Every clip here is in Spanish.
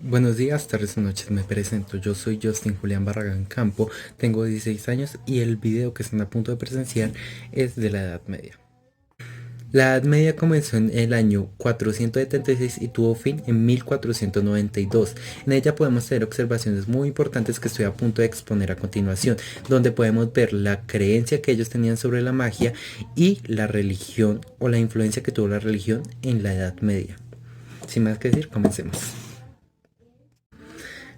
Buenos días, tardes o noches, me presento. Yo soy Justin Julián Barragán Campo, tengo 16 años y el video que están a punto de presenciar es de la Edad Media. La Edad Media comenzó en el año 476 y tuvo fin en 1492. En ella podemos tener observaciones muy importantes que estoy a punto de exponer a continuación, donde podemos ver la creencia que ellos tenían sobre la magia y la religión o la influencia que tuvo la religión en la Edad Media. Sin más que decir, comencemos.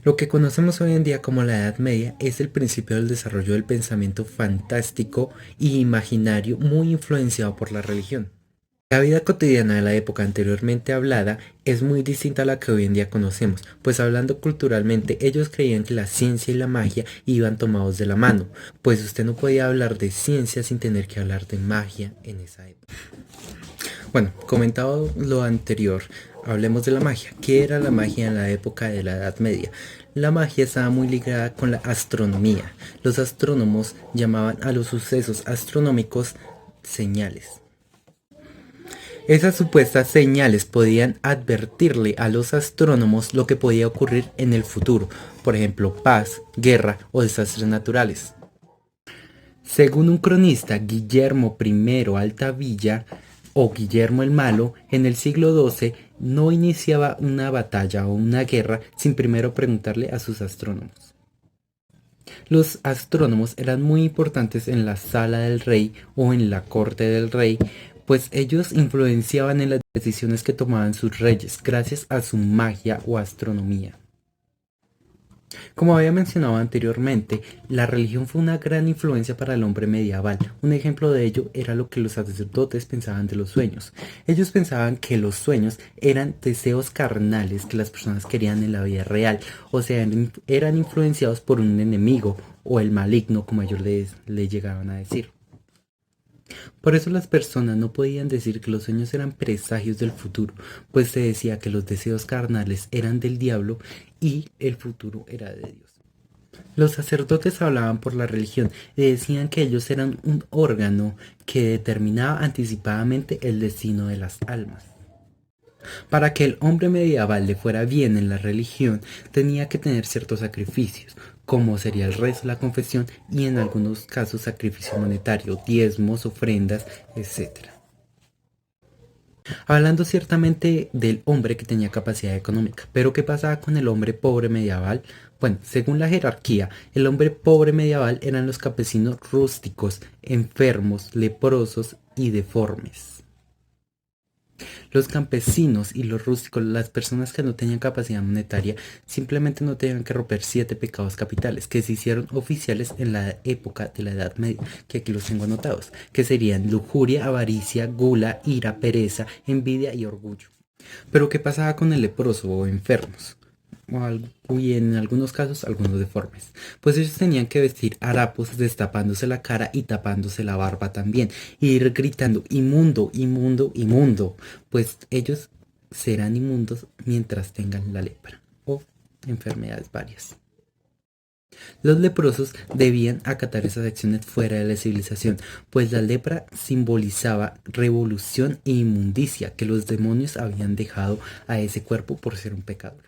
Lo que conocemos hoy en día como la Edad Media es el principio del desarrollo del pensamiento fantástico y imaginario muy influenciado por la religión. La vida cotidiana de la época anteriormente hablada es muy distinta a la que hoy en día conocemos, pues hablando culturalmente ellos creían que la ciencia y la magia iban tomados de la mano, pues usted no podía hablar de ciencia sin tener que hablar de magia en esa época. Bueno, comentado lo anterior, hablemos de la magia. ¿Qué era la magia en la época de la Edad Media? La magia estaba muy ligada con la astronomía. Los astrónomos llamaban a los sucesos astronómicos señales. Esas supuestas señales podían advertirle a los astrónomos lo que podía ocurrir en el futuro, por ejemplo, paz, guerra o desastres naturales. Según un cronista, Guillermo I Altavilla o Guillermo el Malo, en el siglo XII no iniciaba una batalla o una guerra sin primero preguntarle a sus astrónomos. Los astrónomos eran muy importantes en la sala del rey o en la corte del rey, pues ellos influenciaban en las decisiones que tomaban sus reyes gracias a su magia o astronomía. Como había mencionado anteriormente, la religión fue una gran influencia para el hombre medieval. Un ejemplo de ello era lo que los sacerdotes pensaban de los sueños. Ellos pensaban que los sueños eran deseos carnales que las personas querían en la vida real, o sea, eran influenciados por un enemigo o el maligno, como ellos le llegaban a decir. Por eso las personas no podían decir que los sueños eran presagios del futuro, pues se decía que los deseos carnales eran del diablo y el futuro era de Dios. Los sacerdotes hablaban por la religión y decían que ellos eran un órgano que determinaba anticipadamente el destino de las almas. Para que el hombre medieval le fuera bien en la religión, tenía que tener ciertos sacrificios, como sería el rezo, la confesión y en algunos casos sacrificio monetario, diezmos, ofrendas, etc. Hablando ciertamente del hombre que tenía capacidad económica, pero ¿qué pasaba con el hombre pobre medieval? Bueno, según la jerarquía, el hombre pobre medieval eran los campesinos rústicos, enfermos, leprosos y deformes. Los campesinos y los rústicos, las personas que no tenían capacidad monetaria, simplemente no tenían que romper 7 pecados capitales que se hicieron oficiales en la época de la Edad Media, que aquí los tengo anotados, que serían lujuria, avaricia, gula, ira, pereza, envidia y orgullo. Pero ¿qué pasaba con el leproso o enfermos? Y en algunos casos algunos deformes. Pues ellos tenían que vestir harapos destapándose la cara y tapándose la barba también. Y ir gritando inmundo, inmundo, inmundo. Pues ellos serán inmundos mientras tengan la lepra o enfermedades varias. Los leprosos debían acatar esas acciones fuera de la civilización, pues la lepra simbolizaba revolución e inmundicia que los demonios habían dejado a ese cuerpo por ser un pecador.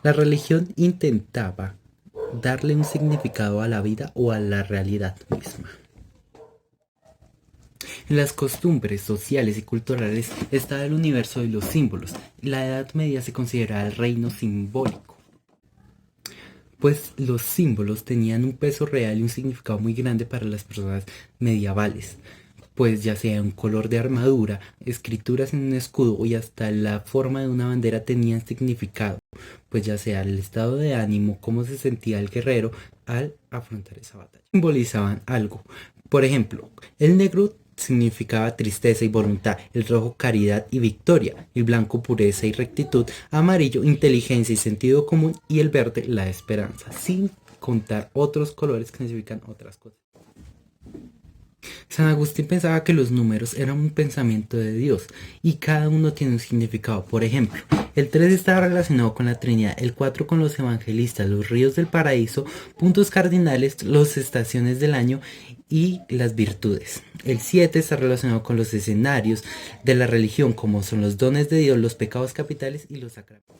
La religión intentaba darle un significado a la vida o a la realidad misma. En las costumbres sociales y culturales está el universo de los símbolos. La Edad Media se consideraba el reino simbólico, pues los símbolos tenían un peso real y un significado muy grande para las personas medievales, pues ya sea un color de armadura, escrituras en un escudo y hasta la forma de una bandera tenían significado, pues ya sea el estado de ánimo, cómo se sentía el guerrero al afrontar esa batalla. Simbolizaban algo. Por ejemplo, el negro significaba tristeza y voluntad, el rojo caridad y victoria, el blanco pureza y rectitud, amarillo inteligencia y sentido común y el verde la esperanza, sin contar otros colores que significan otras cosas. San Agustín pensaba que los números eran un pensamiento de Dios y cada uno tiene un significado. Por ejemplo, el 3 estaba relacionado con la Trinidad, el 4 con los evangelistas, los ríos del paraíso, puntos cardinales, las estaciones del año y las virtudes. El 7 está relacionado con los escenarios de la religión, como son los dones de Dios, los pecados capitales y los sacramentos.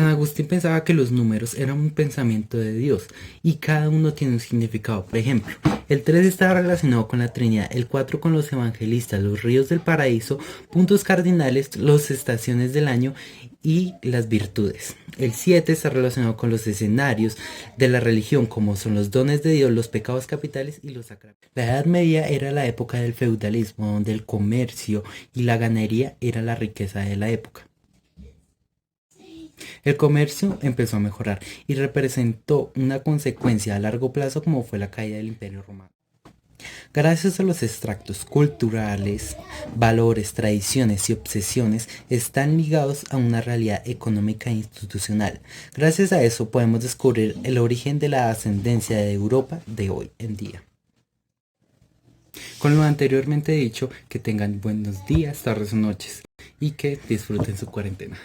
San Agustín pensaba que los números eran un pensamiento de Dios y cada uno tiene un significado. Por ejemplo, el 3 está relacionado con la Trinidad, el 4 con los evangelistas, los ríos del paraíso, puntos cardinales, las estaciones del año y las virtudes. El 7 está relacionado con los escenarios de la religión, como son los dones de Dios, los pecados capitales y los sacramentos. La Edad Media era la época del feudalismo, donde el comercio y la ganadería era la riqueza de la época. El comercio empezó a mejorar y representó una consecuencia a largo plazo como fue la caída del Imperio Romano. Gracias a los extractos culturales, valores, tradiciones y obsesiones están ligados a una realidad económica e institucional. Gracias a eso podemos descubrir el origen de la ascendencia de Europa de hoy en día. Con lo anteriormente dicho, que tengan buenos días, tardes o noches y que disfruten su cuarentena.